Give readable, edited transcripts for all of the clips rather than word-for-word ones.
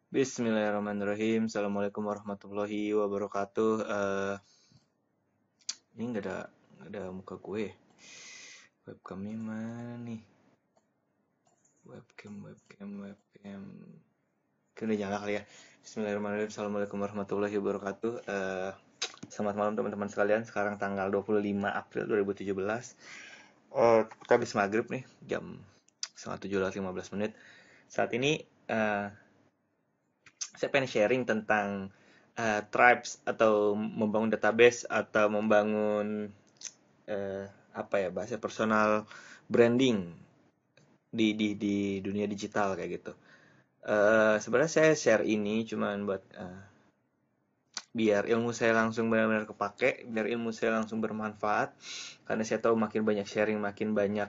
Bismillahirrahmanirrahim. Assalamualaikum warahmatullahi wabarakatuh. Ini nggak ada muka gue. Webcamnya mana nih? Webcam. Oke, udah nyala kali ya. Bismillahirrahmanirrahim. Assalamualaikum warahmatullahi wabarakatuh. Selamat malam teman-teman sekalian. Sekarang tanggal 25 April 2017. Kita habis maghrib nih, jam setengah 7:15. Saat ini saya pengen sharing tentang tribes atau membangun database atau membangun bahasa personal branding di dunia digital kayak gitu. Sebenarnya saya share ini cuman buat biar ilmu saya langsung benar-benar kepake, biar ilmu saya langsung bermanfaat, karena saya tahu makin banyak sharing, makin banyak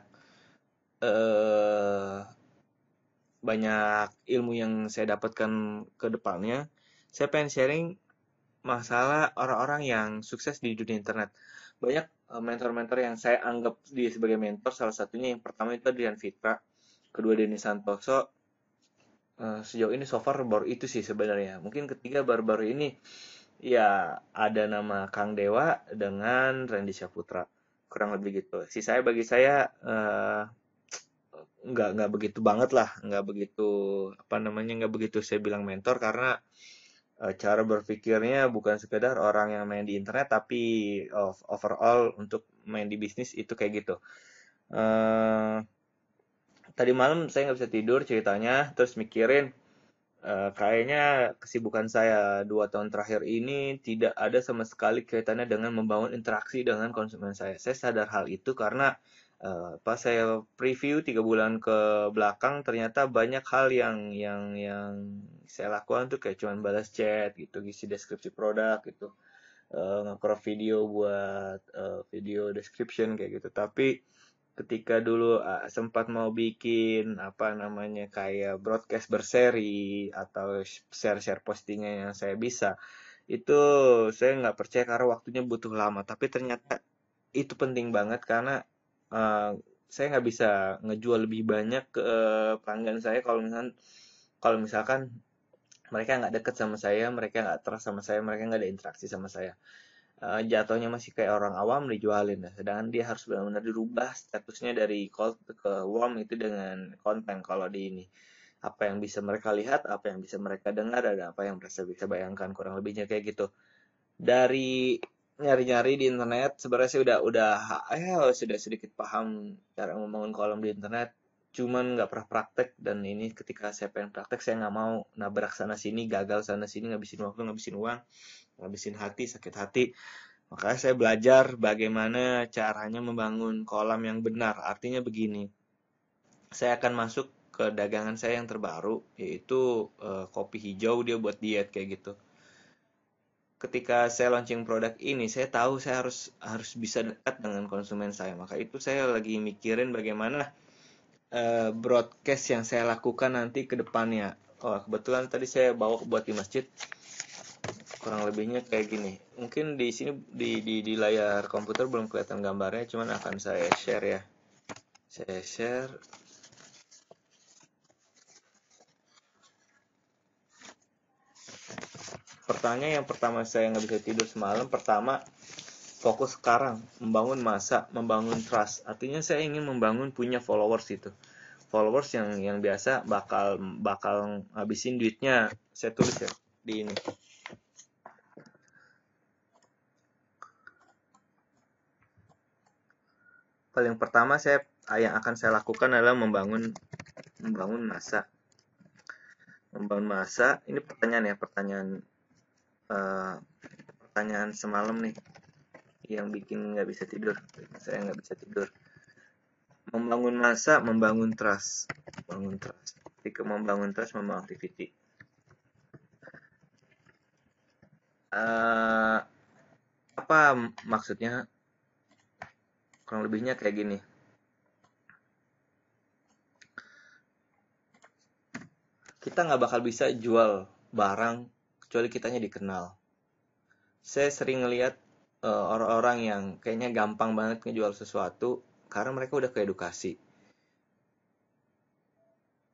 eh, banyak ilmu yang saya dapatkan ke depannya. Saya pengen sharing masalah orang-orang yang sukses di dunia internet. Banyak mentor-mentor yang saya anggap dia sebagai mentor. Salah satunya yang pertama itu Adrian Fitra, kedua Denny Santoso. Sejauh ini so far baru itu sih sebenarnya. Mungkin ketiga baru-baru ini ya ada nama Kang Dewa dengan Randy Syaputra. Kurang lebih gitu. Bagi saya nggak begitu banget lah, nggak begitu nggak begitu saya bilang mentor karena cara berpikirnya bukan sekedar orang yang main di internet tapi overall untuk main di bisnis itu kayak gitu. Eh, Tadi malam saya nggak bisa tidur ceritanya, terus mikirin kayaknya kesibukan saya 2 tahun terakhir ini tidak ada sama sekali kaitannya dengan membangun interaksi dengan konsumen saya. Saya sadar hal itu karena pas saya preview 3 bulan ke belakang ternyata banyak hal yang saya lakukan tuh kayak cuman balas chat gitu, ngisi deskripsi produk gitu, nge-crop video buat video description kayak gitu. Tapi ketika dulu sempat mau bikin kayak broadcast berseri atau share-share postingan yang saya bisa, itu saya nggak percaya karena waktunya butuh lama. Tapi ternyata itu penting banget karena eh, saya nggak bisa ngejual lebih banyak ke pelanggan saya kalau misalkan mereka nggak deket sama saya, mereka nggak trust sama saya, mereka nggak ada interaksi sama saya. Jatuhnya masih kayak orang awam dijualin ya. Sedangkan dia harus benar-benar dirubah statusnya dari cold ke warm itu dengan konten. Kalau di ini apa yang bisa mereka lihat, apa yang bisa mereka dengar, dan apa yang mereka bisa bayangkan, kurang lebihnya kayak gitu. Dari nyari-nyari di internet sebenarnya saya sudah sedikit paham cara membangun kolom di internet, cuman nggak pernah praktek. Dan ini ketika saya pengen praktek saya nggak mau nabrak sana sini, gagal sana sini, ngabisin waktu, ngabisin uang, ngabisin hati, sakit hati. Makanya saya belajar bagaimana caranya membangun kolam yang benar. Artinya begini, saya akan masuk ke dagangan saya yang terbaru, yaitu kopi hijau dia buat diet kayak gitu. Ketika saya launching produk ini, saya tahu saya harus bisa dekat dengan konsumen saya. Maka itu saya lagi mikirin bagaimana broadcast yang saya lakukan nanti ke depannya. Oh, kebetulan tadi saya bawa buat di masjid. Kurang lebihnya kayak gini. Mungkin di sini di layar komputer belum kelihatan gambarnya, cuman akan saya share ya. Saya share. Pertanyaan yang pertama saya nggak bisa tidur semalam. Pertama, fokus sekarang membangun masa, membangun trust. Artinya saya ingin membangun punya followers itu. Followers yang biasa bakal ngabisin duitnya. Saya tulis ya di ini. Paling pertama yang akan saya lakukan adalah membangun masa. Membangun masa. Ini pertanyaan ya, pertanyaan semalam nih yang bikin nggak bisa tidur. Saya nggak bisa tidur. Membangun masa, membangun trust. Membangun trust. Ketika membangun trust, membangun activity. Uh, Apa maksudnya? Kurang lebihnya kayak gini. Kita nggak bakal bisa jual barang kecuali kitanya dikenal. Saya sering ngelihat orang-orang yang kayaknya gampang banget ngejual sesuatu karena mereka udah keedukasi.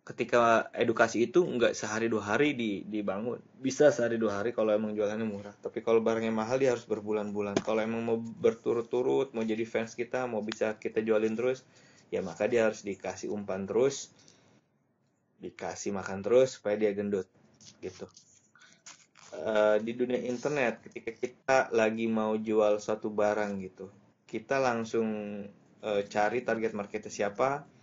ketika edukasi itu nggak sehari dua hari dibangun, bisa sehari dua hari kalau emang jualannya murah, tapi kalau barangnya mahal dia harus berbulan-bulan. Kalau emang mau berturut-turut, mau jadi fans kita, mau bisa kita jualin terus, ya maka dia harus dikasih umpan terus, dikasih makan terus supaya dia gendut gitu. Di dunia internet ketika kita lagi mau jual suatu barang gitu, kita langsung cari target marketnya siapa.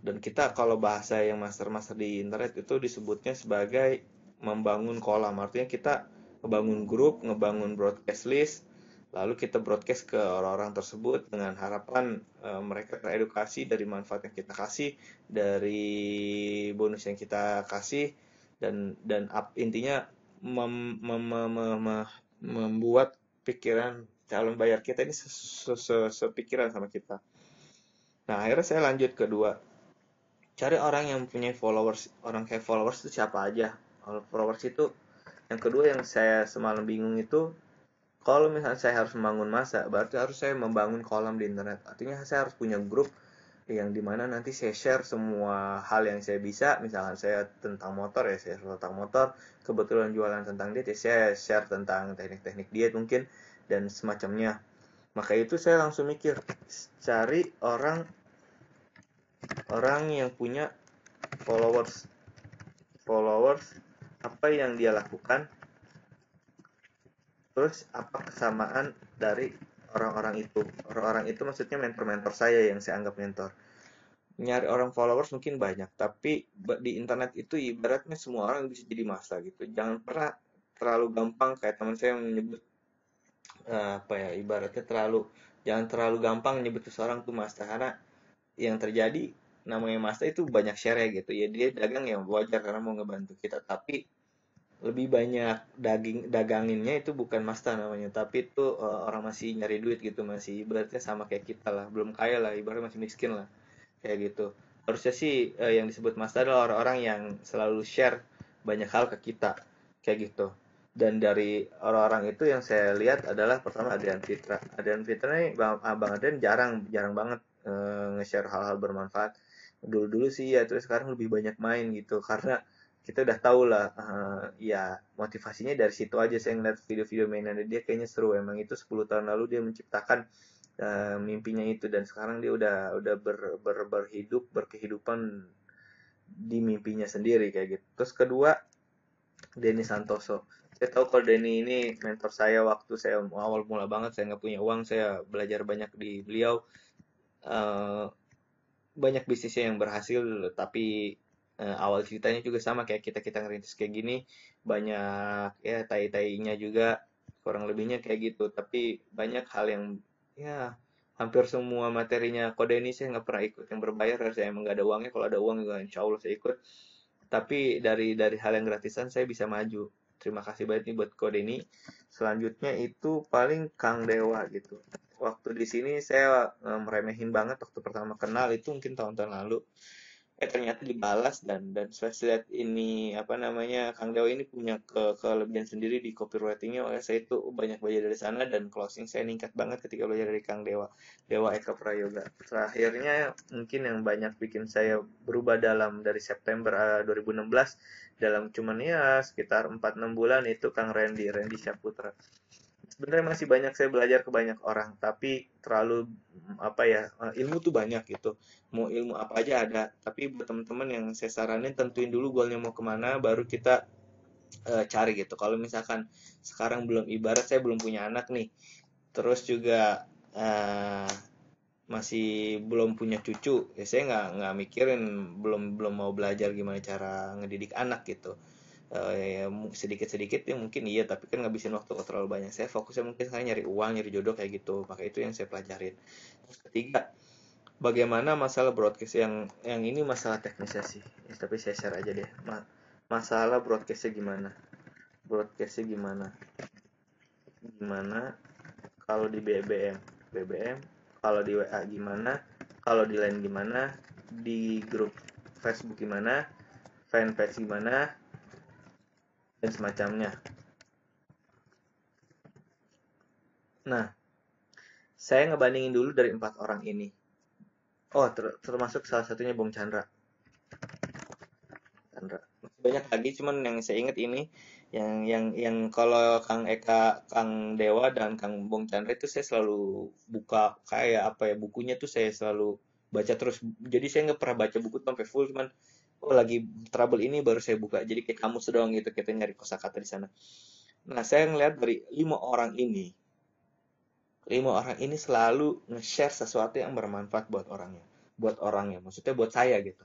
Dan kita kalau bahasa yang master-master di internet itu disebutnya sebagai membangun kolam. Artinya kita ngebangun grup, ngebangun broadcast list, lalu kita broadcast ke orang-orang tersebut dengan harapan mereka teredukasi dari manfaat yang kita kasih, dari bonus yang kita kasih, dan intinya membuat pikiran calon bayar kita ini sepikiran sama kita. Nah, akhirnya saya lanjut kedua, cari orang yang punya followers. Orang kayak followers itu siapa aja. Kalau followers itu, yang kedua yang saya semalam bingung itu, kalau misalnya saya harus membangun masa, berarti harus saya membangun kolam di internet. Artinya saya harus punya grup yang dimana nanti saya share semua hal yang saya bisa. Misalkan saya tentang motor, ya saya share tentang motor. Kebetulan jualan tentang diet, ya saya share tentang teknik-teknik diet mungkin, dan semacamnya. Maka itu saya langsung mikir, cari orang orang yang punya followers. Followers, apa yang dia lakukan, terus apa kesamaan dari orang-orang itu. Orang-orang itu maksudnya mentor-mentor saya yang saya anggap mentor. Nyari orang followers mungkin banyak, tapi di internet itu ibaratnya semua orang bisa jadi masa gitu. Jangan pernah terlalu gampang, kayak teman saya yang menyebut apa ya, ibaratnya jangan terlalu gampang nyebut seseorang tuh masa, karena yang terjadi namanya masa itu banyak share ya gitu ya, dia dagang yang wajar karena mau ngebantu kita, tapi lebih banyak daganginnya itu bukan masta namanya, tapi itu orang masih nyari duit gitu, masih ibaratnya sama kayak kita lah, belum kaya lah, ibaratnya masih miskin lah kayak gitu. Harusnya sih yang disebut masta adalah orang-orang yang selalu share banyak hal ke kita kayak gitu. Dan dari orang-orang itu yang saya lihat adalah pertama Adrian Fitra. Adrian Fitra ini Bang Adrian jarang jarang banget nge-share hal-hal bermanfaat. Dulu-dulu sih ya, terus sekarang lebih banyak main gitu karena kita udah tahu lah, ya motivasinya dari situ aja. Saya ngeliat video-video mainan dia kayaknya seru, emang itu 10 tahun lalu dia menciptakan mimpinya itu, dan sekarang dia udah berkehidupan di mimpinya sendiri kayak gitu. Terus kedua, Denny Santoso. Saya tahu kalau Denny ini mentor saya waktu saya awal mula banget, saya nggak punya uang, saya belajar banyak di beliau. Eh, Banyak bisnisnya yang berhasil, tapi awal ceritanya juga sama kayak kita kita ngerintis kayak gini, banyak ya tai-tainya juga, kurang lebihnya kayak gitu. Tapi banyak hal yang, ya hampir semua materinya kode ini saya nggak pernah ikut yang berbayar, saya emang nggak ada uangnya. Kalau ada uang juga insya Allah saya ikut, tapi dari hal yang gratisan saya bisa maju. Terima kasih banget nih buat kode ini. Selanjutnya itu paling Kang Dewa gitu. Waktu di sini saya meremehin banget waktu pertama kenal, itu mungkin tahun-tahun lalu. Ternyata dibalas, dan saya lihat ini apa namanya, Kang Dewa ini punya kelebihan sendiri di copywritingnya. Oleh saya itu banyak belajar dari sana, dan closing saya meningkat banget ketika belajar dari Kang Dewa, Dewa Eka Prayoga. Terakhirnya mungkin yang banyak bikin saya berubah dari September 2016, dalam cuman ya sekitar 4-6 bulan, itu Kang Randy Syaputra. Sebenarnya masih banyak saya belajar ke banyak orang, tapi terlalu apa ya, ilmu tuh banyak gitu, mau ilmu apa aja ada. Tapi buat teman-teman yang saya saranin, tentuin dulu goalnya mau kemana, baru kita cari gitu. Kalau misalkan sekarang belum, ibarat saya belum punya anak nih, terus juga eh, masih belum punya cucu, ya saya nggak mikirin, belum belum mau belajar gimana cara ngedidik anak gitu. Ya, sedikit-sedikit ya mungkin iya, tapi kan ngabisin waktu terlalu banyak. Saya fokusnya mungkin sekarang nyari uang, nyari jodoh kayak gitu, maka itu yang saya pelajarin. Terus ketiga, bagaimana masalah broadcast, yang ini masalah teknisnya sih ya, tapi saya share aja deh. Masalah broadcastnya gimana, broadcastnya gimana gimana kalau di BBM, kalau di WA gimana, kalau di line gimana, di grup Facebook gimana, fanpage gimana, dan semacamnya. Nah, saya ngebandingin dulu dari 4 orang ini. Oh, termasuk salah satunya Bung Chandra. Chandra. Masih banyak lagi, cuman yang saya ingat ini, yang kalau Kang Eka, Kang Dewa dan Kang Bung Chandra itu saya selalu buka kayak apa ya, bukunya tuh saya selalu baca terus. Jadi saya nggak pernah baca buku tuh sampai full, cuman oh lagi trouble ini baru saya buka. Jadi kayak kamus doang gitu, kita nyari kosakata di sana. Nah, saya ngeliat dari lima orang ini selalu nge-share sesuatu yang bermanfaat buat orangnya, maksudnya buat saya gitu.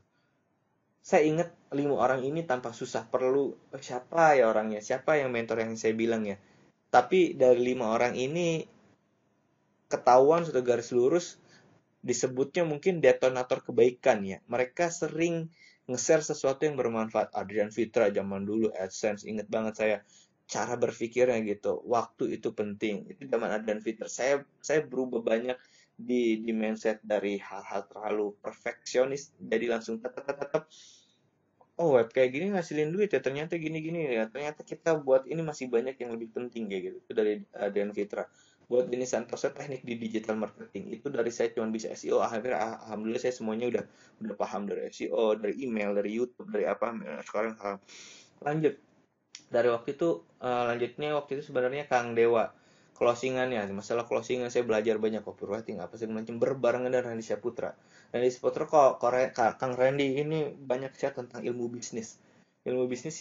Saya ingat lima orang ini tanpa susah perlu, siapa ya orangnya, siapa yang mentor yang saya bilang ya. Tapi dari lima orang ini ketahuan sudah garis lurus disebutnya mungkin detonator kebaikan ya. Mereka sering nge-share sesuatu yang bermanfaat. Adrian Fitra zaman dulu AdSense, inget banget saya cara berpikirnya gitu. Waktu itu penting. Itu zaman Adrian Fitra. Saya berubah banyak di mindset dari hal-hal terlalu perfeksionis jadi langsung tetap tetap oh web kayak gini ngasilin duit ya ternyata gini-gini ya ternyata kita buat ini masih banyak yang lebih penting kayak gitu itu dari Dan Fitra buat Denny Santosa teknik di digital marketing itu dari saya cuma bisa SEO akhirnya alhamdulillah saya semuanya udah paham dari SEO dari email dari YouTube dari apa sekarang lanjut dari waktu itu lanjutnya waktu itu sebenarnya Kang Dewa closingannya masalah closingan saya belajar banyak copywriting apa segala macam berbarengan dengan Randy Saputra. Randy Saputra Kang Randy ini banyak share tentang ilmu bisnis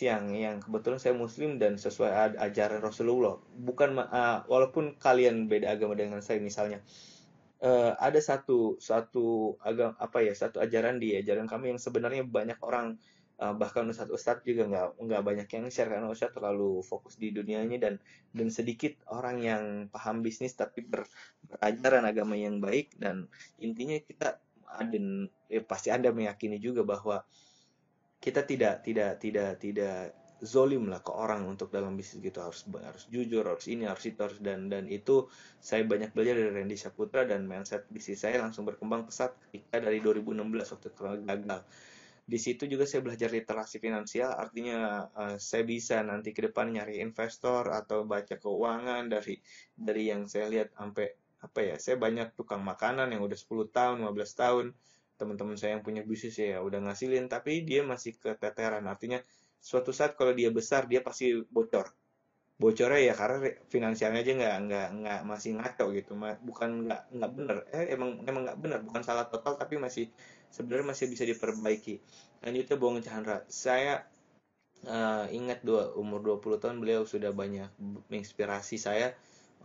yang kebetulan saya muslim dan sesuai ajaran Rasulullah bukan walaupun kalian beda agama dengan saya misalnya ada satu agama apa ya satu ajaran di ajaran kami yang sebenarnya banyak orang bahkan ustadz juga nggak banyak yang share karena ustadz terlalu fokus di dunianya dan sedikit orang yang paham bisnis tapi berajaran agama yang baik dan intinya kita ada pasti Anda meyakini juga bahwa kita tidak zolim lah ke orang untuk dalam bisnis gitu harus jujur harus ini harus itu harus dan itu saya banyak belajar dari Randy Saputra dan mindset bisnis saya langsung berkembang pesat ketika dari 2016 waktu gagal di situ juga saya belajar literasi finansial artinya saya bisa nanti ke depan nyari investor atau baca keuangan dari yang saya lihat sampai apa ya saya banyak tukang makanan yang udah 10 tahun 15 tahun teman-teman saya yang punya bisnis ya udah ngasilin tapi dia masih keteteran artinya suatu saat kalau dia besar dia pasti bocornya ya karena finansialnya aja nggak masih ngaco gitu bukan nggak bener emang nggak bener bukan salah total tapi masih sebenarnya masih bisa diperbaiki lanjutnya Bung Chandra saya ingat umur 20 tahun beliau sudah banyak menginspirasi saya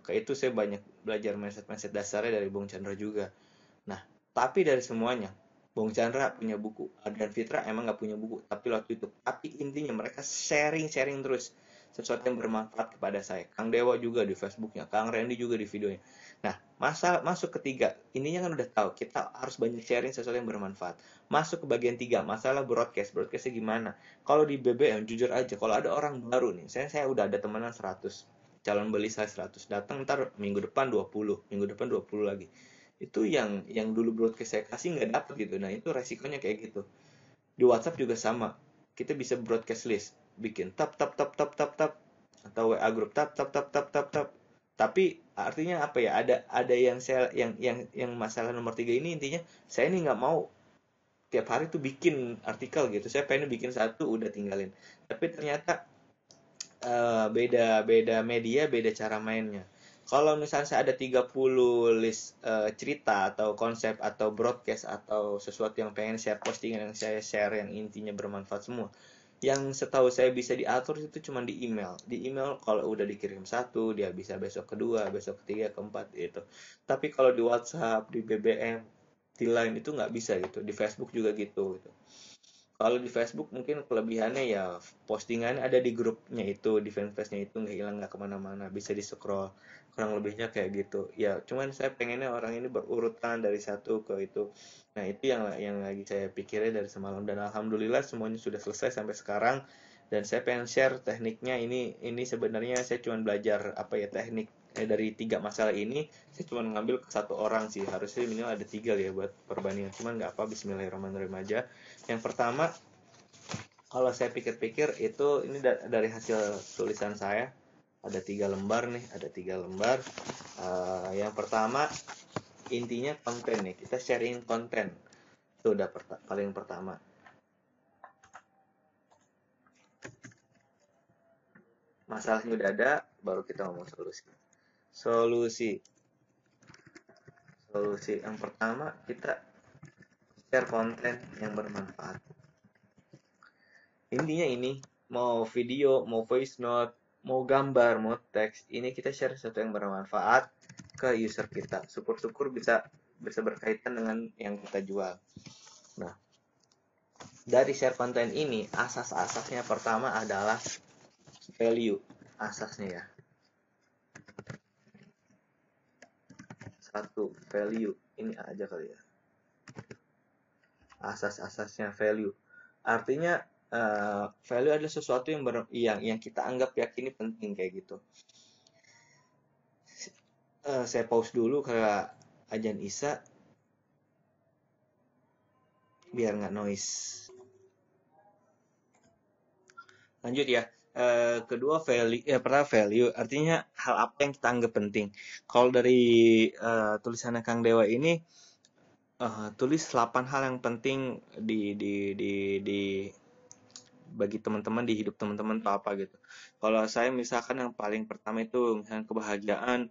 maka itu saya banyak belajar mindset dasarnya dari Bung Chandra juga. Nah, tapi dari semuanya, Bung Chandra punya buku, Adrian Fitra emang nggak punya buku, tapi waktu itu, tapi intinya mereka sharing terus sesuatu yang bermanfaat kepada saya. Kang Dewa juga di Facebooknya, Kang Randy juga di videonya. Nah, masuk ketiga, ininya kan udah tahu, kita harus banyak sharing sesuatu yang bermanfaat. Masuk ke bagian tiga, masalah broadcastnya gimana? Kalau di BBM, jujur aja, kalau ada orang baru nih, saya udah ada temenan 100, calon beli saya 100, datang ntar minggu depan 20, minggu depan 20 lagi itu yang dulu broadcast saya kasih nggak dapet gitu nah itu resikonya kayak gitu di WhatsApp juga sama kita bisa broadcast list bikin tap tap tap tap tap tap atau WA grup tap tap tap tap tap tap tapi artinya apa ya ada yang saya yang masalah nomor tiga ini intinya saya ini nggak mau tiap hari tuh bikin artikel gitu saya pengen bikin satu udah tinggalin tapi ternyata beda beda media, beda cara mainnya. Kalau misalnya saya ada 30 list cerita atau konsep atau broadcast atau sesuatu yang pengen share postingan yang saya share yang intinya bermanfaat semua. Yang setahu saya bisa diatur itu cuma di email. Di email kalau udah dikirim satu, dia bisa besok kedua, besok ketiga, keempat gitu. Tapi kalau di WhatsApp, di BBM, di Line itu nggak bisa gitu. Di Facebook juga gitu. Kalau di Facebook mungkin kelebihannya ya postingannya ada di grupnya itu, di fanpage-nya itu nggak hilang nggak kemana-mana, bisa di scroll. Kurang lebihnya kayak gitu. Ya, cuman saya pengennya orang ini berurutan dari satu ke itu. Nah, itu yang lagi saya pikirin dari semalam dan alhamdulillah semuanya sudah selesai sampai sekarang. Dan saya pengen share tekniknya ini sebenarnya saya cuma belajar apa ya teknik dari tiga masalah ini saya cuma ngambil ke satu orang sih harusnya minimal ada tiga ya buat perbandingan cuman nggak apa Bismillahirrahmanirrahim aja yang pertama, kalau saya pikir-pikir itu ini dari hasil tulisan saya ada 3 lembar nih, ada 3 lembar. Yang pertama intinya konten nih, kita sharing konten itu udah paling pertama. Masalahnya udah ada, baru kita ngomong solusi. Solusi, solusi yang pertama kita share konten yang bermanfaat. Intinya ini, mau video, mau voice note, mau gambar, mau teks, ini kita share sesuatu yang bermanfaat ke user kita. Syukur-syukur bisa bisa berkaitan dengan yang kita jual. Nah, dari share konten ini, asas-asasnya pertama adalah value. Asasnya ya. Satu, value. Ini aja kali ya. Asas-asasnya value. Artinya value adalah sesuatu yang kita anggap yakini penting kayak gitu. Saya pause dulu ke ajan Isya biar nggak noise. Lanjut ya. Kedua value, ya pertama value artinya hal apa yang kita anggap penting. Kalau dari tulisannya Kang Dewa ini tulis 8 hal yang penting di bagi teman-teman di hidup teman-teman atau apa gitu. Kalau saya misalkan yang paling pertama itu misalnya kebahagiaan,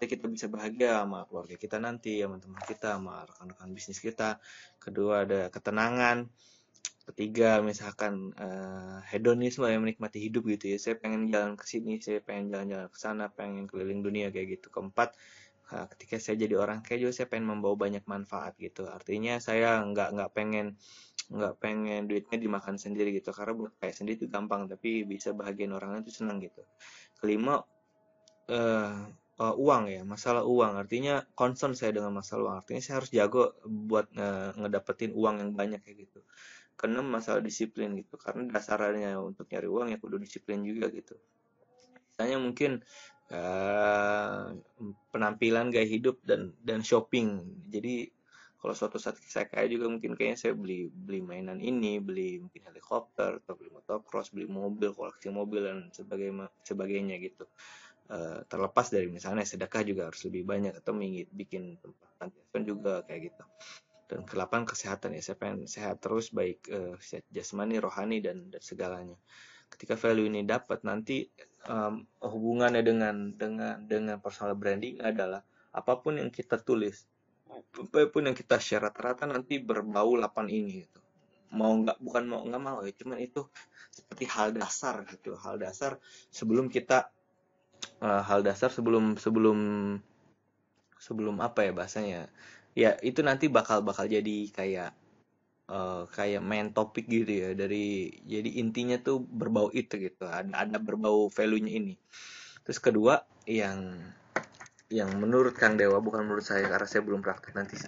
kita bisa bahagia sama keluarga kita nanti, sama teman kita, sama rekan-rekan bisnis kita. Kedua ada ketenangan. Ketiga misalkan hedonisme yang menikmati hidup gitu ya. Saya pengen jalan ke sini, saya pengen jalan-jalan ke sana, pengen keliling dunia kayak gitu. Keempat, ketika saya jadi orang kaya juga saya pengen membawa banyak manfaat gitu. Artinya saya nggak pengen duitnya dimakan sendiri gitu, karena buat kayak sendiri itu gampang tapi bisa bahagian orang lain itu senang gitu. Kelima, eh uang ya, masalah uang artinya concern saya dengan masalah uang, artinya saya harus jago buat ngedapetin uang yang banyak kayak gitu. Keenam, masalah disiplin gitu, karena dasarnya untuk nyari uang ya kudu disiplin juga gitu. Misalnya mungkin eh, penampilan, gaya hidup, dan shopping. Jadi kalau suatu saat saya kaya juga mungkin kayaknya saya beli beli mainan ini, beli mungkin helikopter atau beli motocross, beli mobil, koleksi mobil dan sebagainya gitu. Terlepas dari misalnya sedekah juga harus lebih banyak atau bikin tempat panti asuhan juga kayak gitu. Dan ke-8 kesehatan ya, saya pengen sehat terus baik sehat jasmani, rohani dan segalanya. Ketika value ini dapat nanti hubungannya dengan personal branding adalah apapun yang kita tulis, apapun yang kita share rata-rata nanti berbau 8 ini gitu. Mau nggak, bukan mau nggak mau ya, cuman itu seperti hal dasar gitu, hal dasar sebelum kita hal dasar sebelum sebelum sebelum apa ya bahasanya, ya itu nanti bakal bakal jadi kayak main topik gitu ya, jadi intinya tuh berbau itu gitu, ada berbau value-nya ini. Terus kedua, yang menurut Kang Dewa, bukan menurut saya karena saya belum praktek, nanti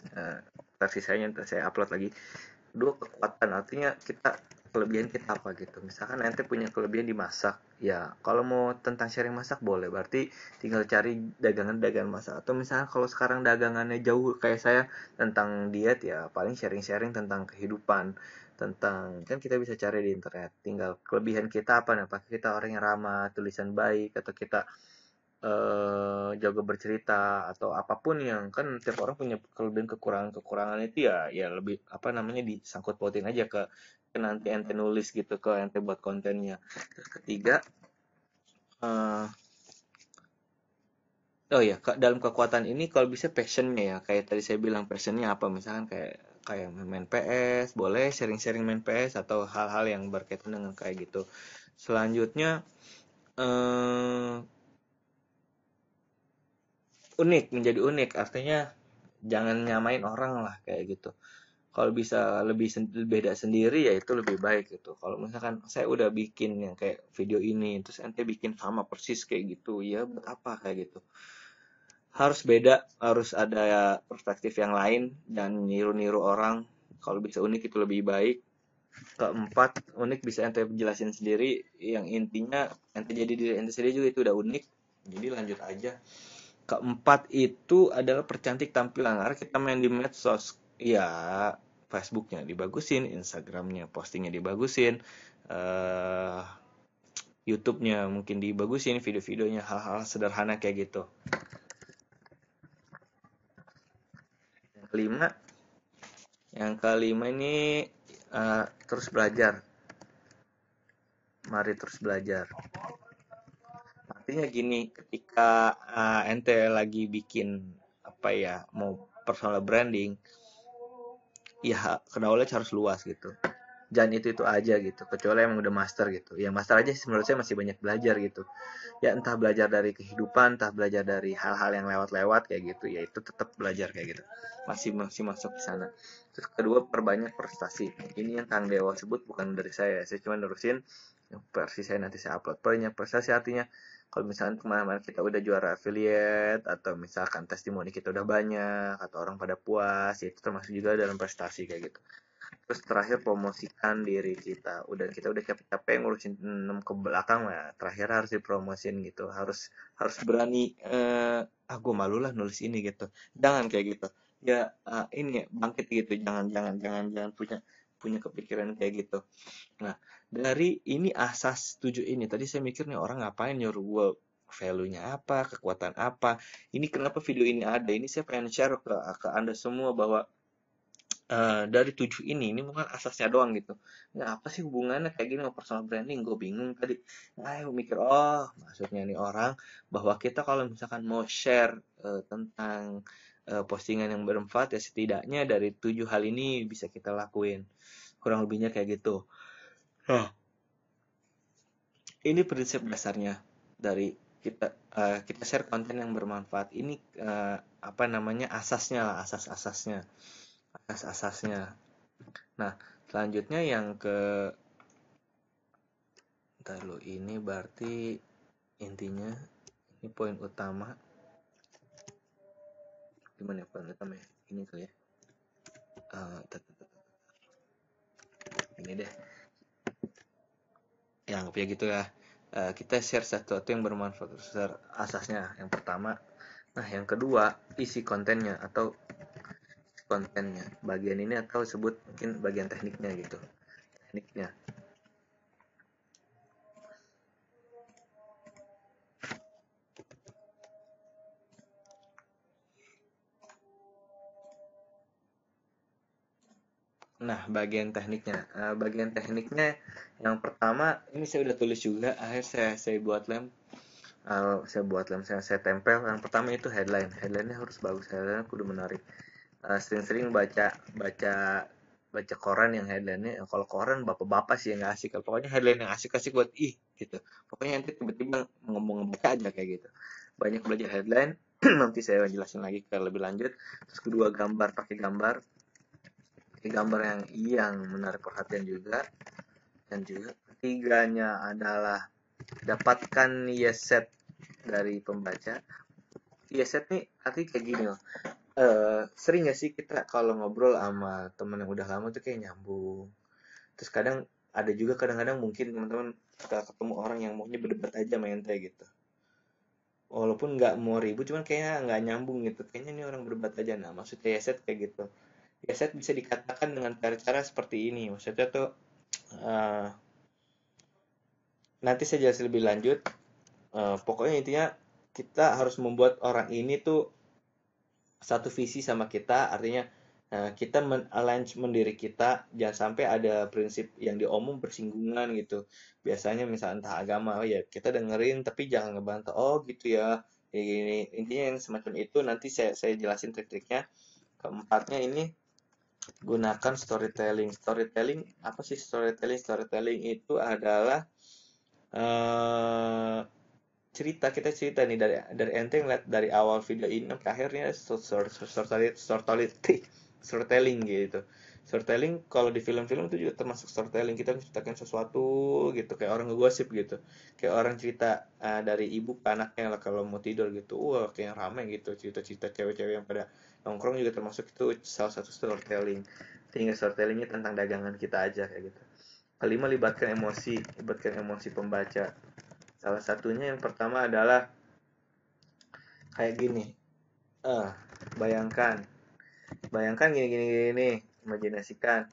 versi saya nanti saya upload lagi. Dua, kekuatan, artinya kita kelebihan kita apa gitu. Misalkan ente punya kelebihan di masak, ya kalau mau tentang sharing masak boleh, berarti tinggal cari dagangan-dagangan masak. Atau misalnya kalau sekarang dagangannya jauh kayak saya tentang diet, ya paling sharing-sharing tentang kehidupan, tentang kan kita bisa cari di internet. Tinggal kelebihan kita apa nih, apakah kita orang yang ramah, tulisan baik, atau kita jago bercerita, atau apapun yang kan tiap orang punya kelebihan kekurangan itu ya lebih apa namanya disangkut pautin aja ke nanti ente nulis gitu, ke ente buat kontennya. Terus ketiga, eh oh ya, dalam kekuatan ini kalau bisa passionnya ya, kayak tadi saya bilang passionnya apa, misalkan kayak kayak main PS boleh, sharing-sharing main PS atau hal-hal yang berkaitan dengan kayak gitu. Selanjutnya eh unik, menjadi unik artinya jangan nyamain orang lah kayak gitu. Kalau bisa lebih beda sendiri ya itu lebih baik gitu. Kalau misalkan saya udah bikin yang kayak video ini terus ente bikin sama persis kayak gitu, ya buat apa kayak gitu. Harus beda, harus ada perspektif yang lain dan niru-niru orang. Kalau bisa unik itu lebih baik. Keempat, unik bisa ente jelasin sendiri, yang intinya ente jadi diri ente sendiri juga itu udah unik. Jadi lanjut aja. Keempat itu adalah percantik tampilan. Karena kita main di medsos, ya Facebooknya dibagusin, Instagramnya postingnya dibagusin, eh YouTube-nya mungkin dibagusin, video-videonya hal-hal sederhana kayak gitu. Yang kelima, yang kelima ini terus belajar. Mari terus belajar. artinya gini, ketika ente lagi bikin apa ya, mau personal branding, ya knowledge harus luas gitu. Jangan itu aja gitu, kecuali emang udah master gitu. Ya master aja sih, menurut saya masih banyak belajar gitu. Ya entah belajar dari kehidupan, entah belajar dari hal-hal yang lewat-lewat kayak gitu, ya itu tetap belajar kayak gitu. Masih masih masuk ke sana. Terus kedua, perbanyak prestasi. Ini yang Kang Dewa sebut, bukan dari saya cuma nerusin versi saya, nanti saya upload. Perbanyak prestasi artinya kalau misalkan kemana-mana kita udah juara affiliate, atau misalkan testimoni kita udah banyak, atau orang pada puas, ya itu termasuk juga dalam prestasi kayak gitu. Terus terakhir, promosikan diri kita. Kita udah capek-capek ngurusin 6 ke belakang lah, terakhir harus dipromosin gitu. Harus berani, gue malu lah nulis ini gitu. Jangan kayak gitu. Ya ini ya, bangkit gitu. Jangan punya punya kepikiran kayak gitu. Nah, dari ini asas 7 ini tadi saya mikir nih, orang ngapain nyuruh gue value-nya apa, kekuatan apa. Ini kenapa video ini ada. Ini saya pengen share ke Anda semua bahwa dari 7 ini bukan asasnya doang gitu. Nggak apa sih hubungannya kayak gini sama personal branding, gue bingung tadi. Nah, gue mikir, oh maksudnya nih orang, bahwa kita kalau misalkan mau share tentang postingan yang bermanfaat, ya setidaknya dari 7 hal ini bisa kita lakuin. Kurang lebihnya kayak gitu. Nah, ini prinsip dasarnya dari kita share konten yang bermanfaat. Ini apa namanya, asasnya lah, asas-asasnya. Nah, selanjutnya yang ke ntar lo, ini berarti intinya, ini poin utama. Gimana ya poin utama ya? Ini kali ya. Ini deh. Ya anggap ya gitu ya. Kita share sesuatu yang bermanfaat, share asasnya yang pertama. Nah, yang kedua, isi kontennya atau kontennya. Bagian ini atau sebut mungkin bagian tekniknya gitu. Tekniknya. Nah, bagian tekniknya yang pertama, ini saya udah tulis juga, akhirnya saya buat lem. Saya tempel. Yang pertama itu headline-nya harus bagus, headline kudu menarik. Sering-sering baca baca baca koran yang headline-nya, kalau koran bapak-bapak sih yang nggak asik, pokoknya headline yang asik-asik buat gitu. Pokoknya nanti tiba-tiba ngomong baca aja kayak gitu. Banyak belajar headline. Nanti saya jelasin lagi ke lebih lanjut. Terus kedua, pakai gambar yang menarik perhatian juga. Dan juga ketiganya adalah dapatkan yes set dari pembaca. Yes set nih arti kayak gini loh. Sering gak sih kita kalau ngobrol sama temen yang udah lama tuh kayak nyambung. Terus kadang-kadang mungkin teman-teman kita ketemu orang yang maunya berdebat aja main teh gitu. Walaupun nggak mau ribut, cuman kayaknya nggak nyambung gitu. Kayaknya ini orang berdebat aja. Nah, maksudnya yes set kayak gitu. Yes set bisa dikatakan dengan cara-cara seperti ini. Maksudnya tuh eh, nanti saya jelasin lebih lanjut. Pokoknya intinya kita harus membuat orang ini tuh satu visi sama kita, artinya kita men-align diri kita, jangan sampai ada prinsip yang diomong bersinggungan gitu. Biasanya misalnya entah agama, oh ya kita dengerin tapi jangan ngebantah, oh gitu ya, kayak gini. Intinya yang semacam itu nanti saya jelasin trik-triknya. Keempatnya ini, gunakan storytelling. Storytelling apa sih storytelling? Storytelling itu adalah eh kita cerita nih dari ente ngeliat dari awal video ini sampai akhirnya storytelling gitu. Storytelling kalau di film-film itu juga termasuk storytelling. Kita menceritakan sesuatu gitu, kayak orang ngegosip gitu, kayak orang cerita dari ibu ke anaknya lah kalau mau tidur gitu. Wah, kayak rame gitu, cerita-cerita cewek-cewek yang pada nongkrong juga termasuk, itu salah satu storytelling. Tinggal storytellingnya tentang dagangan kita aja kayak gitu. Kelima, libatkan emosi pembaca. Salah satunya yang pertama adalah kayak gini. Eh, bayangkan, gini gini gini, imajinasikan.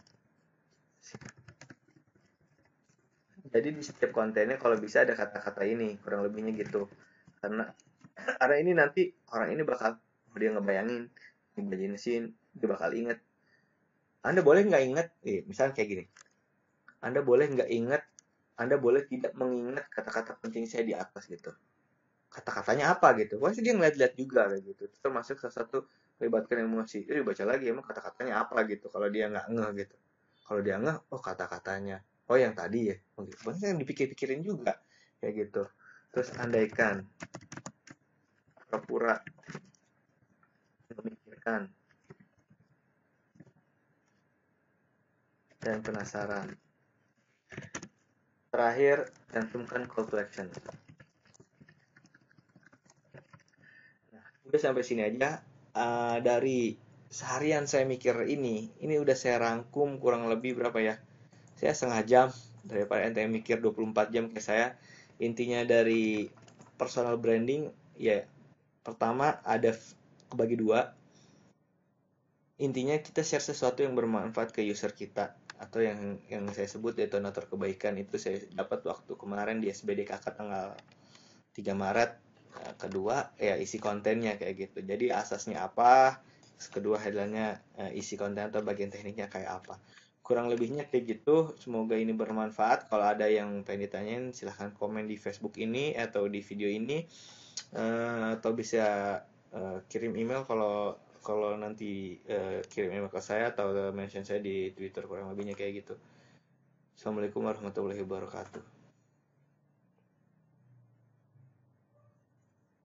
Jadi di setiap kontennya kalau bisa ada kata-kata ini, kurang lebihnya gitu. Karena ini nanti orang ini bakal, dia ngebayangin, imajinasin, dia bakal inget. Anda boleh nggak inget, misalnya kayak gini. Anda boleh nggak inget, Anda boleh tidak mengingat kata-kata penting saya di atas gitu. kata-katanya apa gitu. Pasti dia ngeliat-liat juga kayak gitu. Itu termasuk salah satu melibatkan emosi. Jadi baca lagi emang kata-katanya apa gitu. Kalau dia nggak ngeh gitu. Kalau dia ngeh, oh kata-katanya. Oh yang tadi ya. Oh, gitu. Banyak yang dipikir-pikirin juga kayak gitu. Terus andaikan, pura-pura memikirkan dan penasaran. Terakhir, cantumkan call to action. Udah sampai sini aja. Dari seharian saya mikir ini udah saya rangkum kurang lebih berapa ya? Saya setengah jam daripada ente mikir 24 jam kayak saya. Intinya dari personal branding ya, pertama ada kebagi dua. Intinya kita share sesuatu yang bermanfaat ke user kita, atau yang saya sebut detonator kebaikan. Itu saya dapat waktu kemarin di SBDKK tanggal 3 Maret. Nah, kedua ya isi kontennya kayak gitu. Jadi asasnya apa? Kedua headline-nya isi konten atau bagian tekniknya kayak apa. Kurang lebihnya kayak gitu. Semoga ini bermanfaat. Kalau ada yang pengen ditanyain silahkan komen di Facebook ini atau di video ini. Atau bisa kirim email kalau kalau nanti kirim email ke saya atau mention saya di Twitter, kurang lebihnya kayak gitu. Assalamualaikum warahmatullahi wabarakatuh.